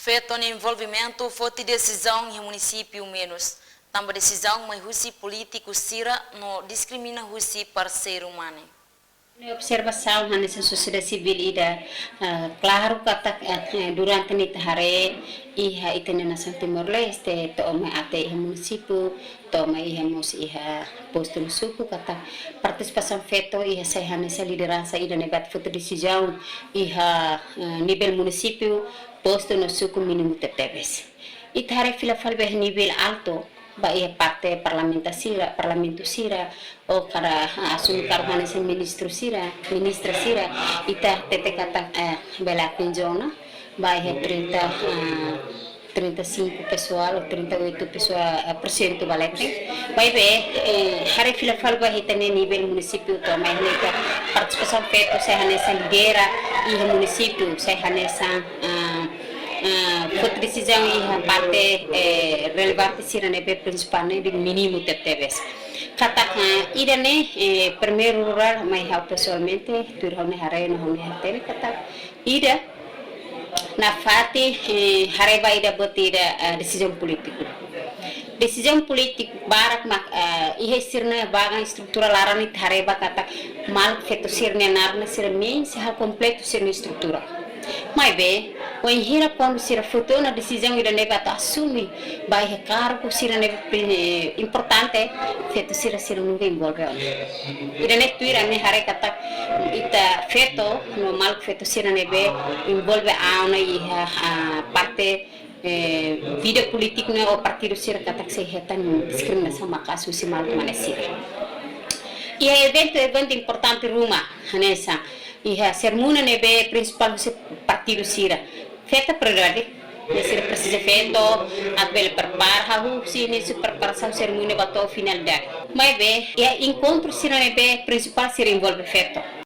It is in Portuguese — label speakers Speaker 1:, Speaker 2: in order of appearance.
Speaker 1: Feito no envolvimento, foi decisão em município menos. Também decisão, mas Rússia político sira não discrimina Rússia parceiro humano.
Speaker 2: Observação nessa sociedade civil ida claro que durante nita hari iha itene nação Timor Leste toma até iha município toma iha mus iha posto no suku kata participação feito iha sai nessa liderança ida nebat foto decisão iha nível município posto no suku mínimo tetebes ita hari fila falbe nível alto ba ia parte parlamento sira o cara asum karhane se ministra sira ita tete kata bela pinjona ba ia 35 pessoal ou 38 por cento balete vai ver hari fila falba hitane nível município to mais neka participação feito se hanesa lidera e município se hanesa foi decisão e parte relevante sira nebe principal de mínimo tetebes kata idane primeiro rural mai hau pessoalmente turhone hare no hone hatere kata ida na fati hare vai da botida decisão político barak mak ihe sirna bagan estrutura larani hare ba kata mal feto sirne narna sira min se ha completo sirna estrutura mas bem, o enhira quando se refutou na decisão ida neva assumir vai cargo sira neva importante feito sira nunca envolve ida ne tuira me hare kata ita feito no mal feito sira neva envolve a una parte vida política no o partido sira kata se hetan discriminação makasu si mal manesira e evento importante Roma nessa e a sermona nebe principal partido sira feita prioridade sira precisa feito abel prepara se nesse preparação sermona bato final da mas be e encontro sira nebe principal sira envolve feito